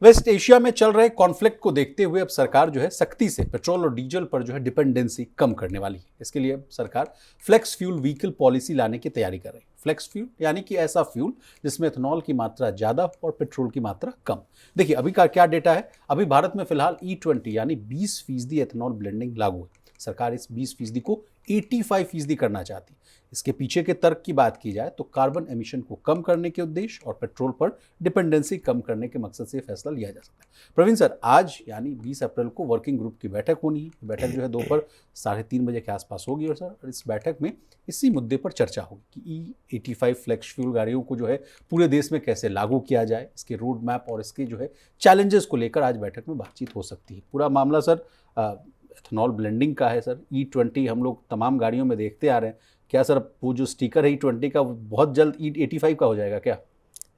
Waste Asia में चल रहे कॉन्फ्लिक्ट को देखते हुए अब सरकार जो है सख्ती से पेट्रोल और डीजल पर जो है डिपेंडेंसी कम करने वाली है। इसके लिए अब सरकार फ्लेक्स फ्यूल व्हीकल पॉलिसी लाने की तैयारी कर रही है। फ्लेक्स फ्यूल यानी कि ऐसा फ्यूल जिसमें इथेनॉल की मात्रा ज़्यादा और पेट्रोल की मात्रा कम। देखिए अभी का क्या डेटा है। अभी भारत में फिलहाल E20 यानी 20% इथेनॉल ब्लेंडिंग लागू है। सरकार इस 20% को 85% करना चाहती है। इसके पीछे के तर्क की बात की जाए तो कार्बन एमिशन को कम करने के उद्देश्य और पेट्रोल पर डिपेंडेंसी कम करने के मकसद से फैसला लिया जा सकता है। प्रवीण सर, आज यानी 20 अप्रैल को वर्किंग ग्रुप की बैठक होनी है। बैठक जो है दोपहर 3:30 के आसपास होगी और सर इस बैठक में इसी मुद्दे पर चर्चा होगी कि E85 फ्लेक्स फ्यूल गाड़ियों को जो है पूरे देश में कैसे लागू किया जाए, इसके रोड मैप और इसके जो है चैलेंजेस को लेकर आज बैठक में बातचीत हो सकती है। पूरा मामला सर इथेनॉल ब्लेंडिंग का है। सर E20 हम लोग तमाम गाड़ियों में देखते आ रहे हैं। क्या सर वो जो स्टिकर है E20 का वो बहुत जल्द E85 का हो जाएगा क्या?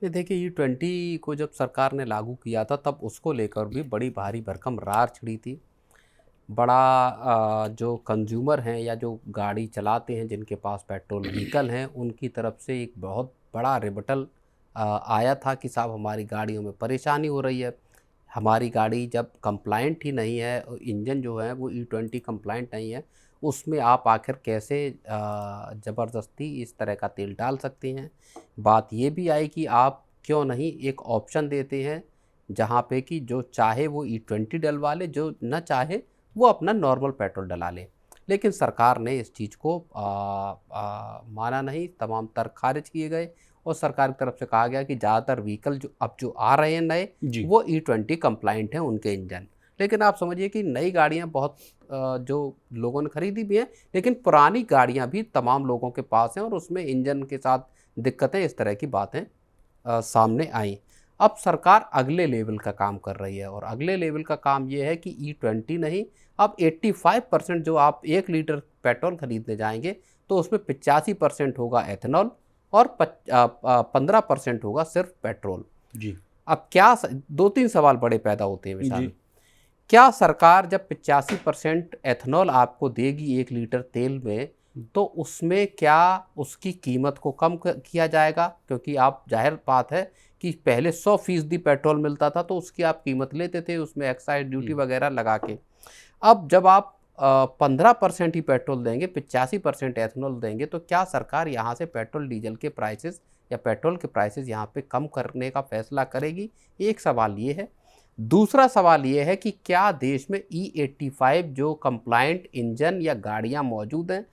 ये देखिए E20 को जब सरकार ने लागू किया था तब उसको लेकर भी बड़ी भारी भरकम रार छिड़ी थी। बड़ा जो कंज्यूमर हैं या जो गाड़ी चलाते हैं जिनके पास पेट्रोल व्हीकल हैं उनकी तरफ से एक बहुत बड़ा रिबटल आया था कि साहब हमारी गाड़ियों में परेशानी हो रही है। हमारी गाड़ी जब कंप्लाइंट ही नहीं है, इंजन जो है वो E20 कंप्लाइंट नहीं है, उसमें आप आखिर कैसे ज़बरदस्ती इस तरह का तेल डाल सकते हैं। बात ये भी आई कि आप क्यों नहीं एक ऑप्शन देते हैं जहाँ पे कि जो चाहे वो E20 डलवा ले, जो न चाहे वो अपना नॉर्मल पेट्रोल डला ले। लेकिन सरकार ने इस चीज़ को माना नहीं, तमाम तर्क खारिज किए गए और सरकार की तरफ से कहा गया कि ज़्यादातर व्हीकल जो आ रहे हैं नए वो E20 कंप्लाइंट हैं उनके इंजन। लेकिन आप समझिए कि नई गाड़ियां बहुत जो लोगों ने खरीदी भी हैं, लेकिन पुरानी गाड़ियां भी तमाम लोगों के पास हैं और उसमें इंजन के साथ दिक्कतें, इस तरह की बातें सामने आई। अब सरकार अगले लेवल का काम कर रही है और अगले लेवल का काम ये है कि E20 नहीं, अब 85% जो आप 1 लीटर पेट्रोल खरीदने जाएंगे तो उसमें 85% होगा एथेनॉल और 15% होगा सिर्फ पेट्रोल। जी। अब क्या 2-3 सवाल बड़े पैदा होते हैं विशाल। क्या सरकार जब 85% एथेनॉल आपको देगी 1 लीटर तेल में, तो उसमें क्या उसकी कीमत को कम किया जाएगा? क्योंकि आप जाहिर बात है कि पहले 100% पेट्रोल मिलता था तो उसकी आप कीमत लेते थे उसमें एक्साइज ड्यूटी वगैरह लगा के। अब जब आप 15% ही पेट्रोल देंगे, 85% एथेनॉल देंगे, तो क्या सरकार यहाँ से पेट्रोल डीजल के प्राइसेस या पेट्रोल के प्राइसेस यहाँ पे कम करने का फैसला करेगी? एक सवाल ये है। दूसरा सवाल ये है कि क्या देश में E85 जो कंप्लाइंट इंजन या गाड़ियाँ मौजूद हैं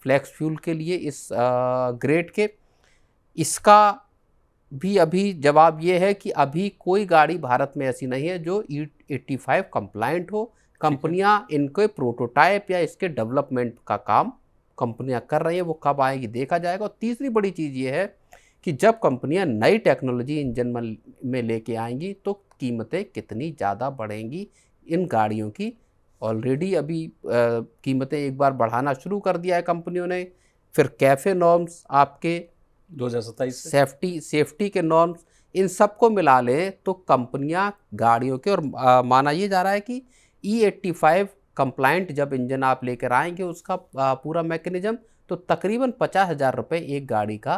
फ्लेक्स फ्यूल के लिए इस ग्रेड के, इसका भी अभी जवाब ये है कि अभी कोई गाड़ी भारत में ऐसी नहीं है जो E85 कंप्लाइंट हो। कंपनियां इनके प्रोटोटाइप या इसके डेवलपमेंट का काम कंपनियां कर रही हैं, वो कब आएगी देखा जाएगा। और तीसरी बड़ी चीज़ ये है कि जब कंपनियां नई टेक्नोलॉजी इंजन में लेके आएंगी तो कीमतें कितनी ज़्यादा बढ़ेंगी इन गाड़ियों की। ऑलरेडी अभी कीमतें एक बार बढ़ाना शुरू कर दिया है कंपनियों ने। फिर कैफ़े नॉर्म्स, आपके 2027 से सेफ्टी के नॉर्म्स, इन सबको मिला लें तो कंपनियां गाड़ियों के, और माना ये जा रहा है कि E85 कंप्लाइंट जब इंजन आप लेकर आएंगे उसका पूरा मैकेनिज्म, तो तकरीबन 50,000 रुपये एक गाड़ी का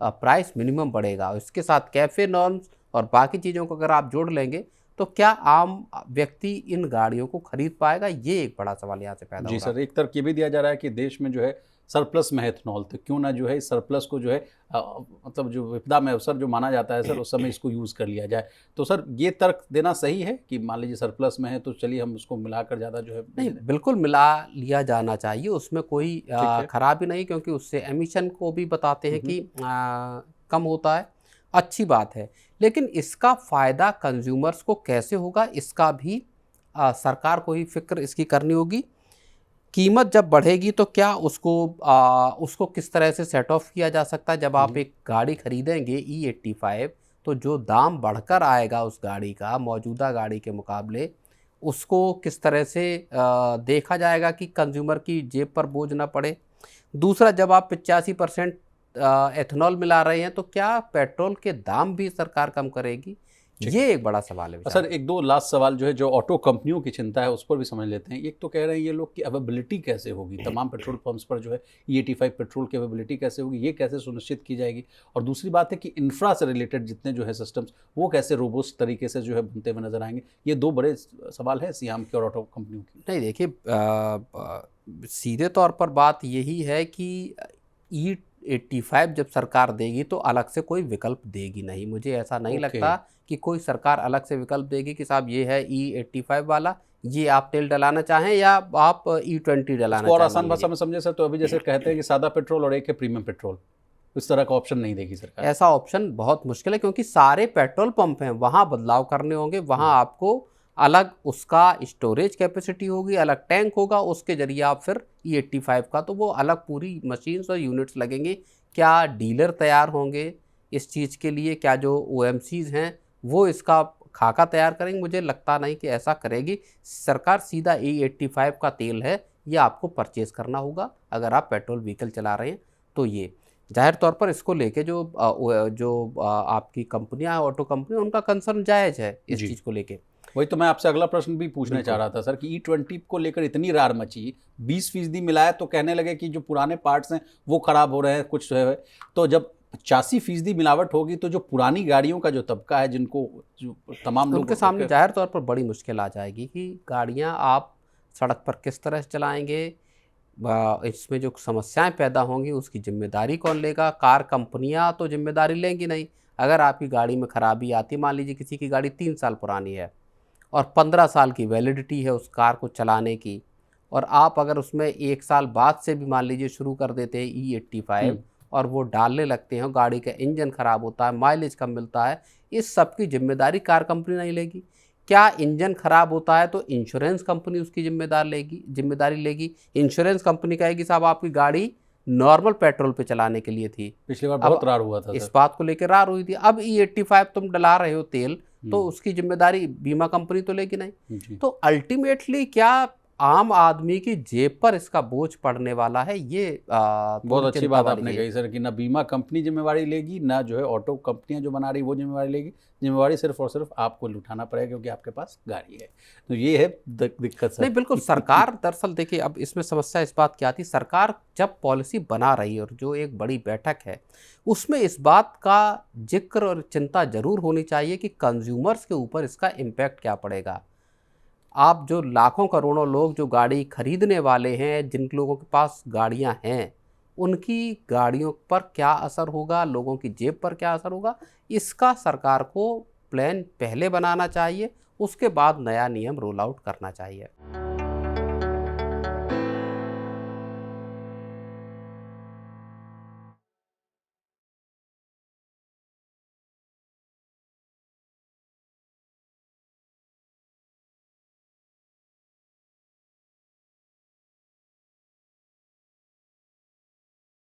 प्राइस मिनिमम बढ़ेगा। इसके साथ कैफ़े नॉर्म्स और बाकी चीज़ों को अगर आप जोड़ लेंगे तो क्या आम व्यक्ति इन गाड़ियों को खरीद पाएगा? ये एक बड़ा सवाल यहाँ से पैदा हो जी रहा है। सर, एक तरफ ये भी दिया जा रहा है कि देश में जो है सरप्लस में है इथेनॉल, तो क्यों ना जो है इस सरप्लस को जो है मतलब जो विपदा में अवसर जो माना जाता है सर उस समय इसको यूज़ कर लिया जाए। तो सर ये तर्क देना सही है कि मान लीजिए सरप्लस में है तो चलिए हम उसको मिलाकर ज़्यादा जो है नहीं, बिल्कुल मिला लिया जाना चाहिए, उसमें कोई खराबी नहीं, क्योंकि उससे एमिशन को भी बताते हैं कि कम होता है, अच्छी बात है। लेकिन इसका फ़ायदा कंज्यूमर्स को कैसे होगा, इसका भी सरकार को ही फिक्र इसकी करनी होगी। कीमत जब बढ़ेगी तो क्या उसको किस तरह से सेट ऑफ किया जा सकता है। जब आप एक गाड़ी खरीदेंगे E85, तो जो दाम बढ़कर आएगा उस गाड़ी का मौजूदा गाड़ी के मुकाबले, उसको किस तरह से देखा जाएगा कि कंज्यूमर की जेब पर बोझ ना पड़े। दूसरा, जब आप 85% एथेनॉल मिला रहे हैं तो क्या पेट्रोल के दाम भी सरकार कम करेगी? ये एक बड़ा सवाल है। सर एक दो लास्ट सवाल जो है, जो ऑटो कंपनियों की चिंता है उस पर भी समझ लेते हैं। एक तो कह रहे हैं ये लोग कि अवेबिलिटी कैसे होगी, तमाम पेट्रोल पंप्स पर जो है E85 पेट्रोल की अवेबिलिटी कैसे होगी, ये कैसे सुनिश्चित की जाएगी। और दूसरी बात है कि इंफ्रा से रिलेटेड जितने जो है सिस्टम्स वो कैसे रोबोस्ट तरीके से जो है बनते हुए नजर आएंगे। ये दो बड़े सवाल है सियाम के और ऑटो कंपनियों की। नहीं देखिए, सीधे तौर पर बात यही है कि E85 जब सरकार देगी तो अलग से कोई विकल्प देगी नहीं। मुझे ऐसा नहीं लगता कि कोई सरकार अलग से विकल्प देगी कि साहब ये है E85 वाला, ये आप तेल डलाना चाहें या आप E20 डलाना चाहें। और आसान भाषा में समझे सर, तो अभी जैसे कहते हैं कि सादा पेट्रोल और एक है प्रीमियम पेट्रोल, इस तरह का ऑप्शन नहीं देगी सरकार। ऐसा ऑप्शन बहुत मुश्किल है, क्योंकि सारे पेट्रोल पंप हैं, वहाँ बदलाव करने होंगे, वहाँ आपको अलग उसका स्टोरेज कैपेसिटी होगी, अलग टैंक होगा, उसके जरिए आप फिर E85 का, तो वो अलग पूरी मशीन्स और यूनिट्स लगेंगे। क्या डीलर तैयार होंगे इस चीज़ के लिए? क्या जो OMCs हैं वो इसका खाका तैयार करेंगे? मुझे लगता नहीं कि ऐसा करेगी सरकार। सीधा E85 का तेल है, ये आपको परचेज करना होगा अगर आप पेट्रोल व्हीकल चला रहे हैं। तो ये जाहिर तौर पर इसको लेके जो आपकी कंपनियां हैं, ऑटो कंपनी, उनका कंसर्न जायज़ है इस चीज़ को लेके। वही तो मैं आपसे अगला प्रश्न भी पूछने चाह रहा था सर कि E20 को लेकर इतनी रार मची, 20% मिलाया तो कहने लगे कि जो पुराने पार्ट्स हैं वो खराब हो रहे हैं कुछ है। तो जब 85% मिलावट होगी तो जो पुरानी गाड़ियों का जो तबका है, जिनको जो तमाम लोग, उनके सामने जाहिर तौर पर बड़ी मुश्किल आ जाएगी कि गाड़ियां आप सड़क पर किस तरह से चलाएंगे, इसमें जो समस्याएं पैदा होंगी उसकी जिम्मेदारी कौन लेगा? कार कंपनियां तो जिम्मेदारी लेंगी नहीं। अगर आपकी गाड़ी में खराबी आती है, मान लीजिए किसी की गाड़ी 3 साल पुरानी है और 15 साल की वैलिडिटी है उस कार को चलाने की, और आप अगर उसमें 1 साल बाद से भी मान लीजिए शुरू कर देते हैं E85 और वो डालने लगते हैं, गाड़ी का इंजन ख़राब होता है, माइलेज कम मिलता है, इस सब की जिम्मेदारी कार कंपनी नहीं लेगी। क्या इंजन ख़राब होता है तो इंश्योरेंस कंपनी उसकी जिम्मेदारी लेगी। इंश्योरेंस कंपनी कहेगी साहब आपकी गाड़ी नॉर्मल पेट्रोल पे चलाने के लिए थी, पिछली बार बहुत रार हुआ था इस बात को लेकर रार हुई थी। अब E85 तुम डला रहे हो तेल, तो उसकी जिम्मेदारी बीमा कंपनी तो लेगी नहीं। तो अल्टीमेटली क्या आम आदमी की जेब पर इसका बोझ पड़ने वाला है? ये बहुत अच्छी बात आपने कही सर कि ना बीमा कंपनी जिम्मेवारी लेगी, ना जो है ऑटो कंपनियां जो बना रही वो जिम्मेवारी लेगी। जिम्मेवारी सिर्फ और सिर्फ आपको उठाना पड़ेगा क्योंकि आपके पास गाड़ी है। तो ये है दिक्कत सर। नहीं बिल्कुल, सरकार दरअसल देखिए, अब इसमें समस्या इस बात की आती, सरकार जब पॉलिसी बना रही है और जो एक बड़ी बैठक है उसमें इस बात का जिक्र और चिंता जरूर होनी चाहिए कि कंज्यूमर्स के ऊपर इसका इम्पैक्ट क्या पड़ेगा। आप जो लाखों करोड़ों लोग जो गाड़ी खरीदने वाले हैं, जिन लोगों के पास गाड़ियां हैं, उनकी गाड़ियों पर क्या असर होगा, लोगों की जेब पर क्या असर होगा, इसका सरकार को प्लान पहले बनाना चाहिए, उसके बाद नया नियम रोल आउट करना चाहिए।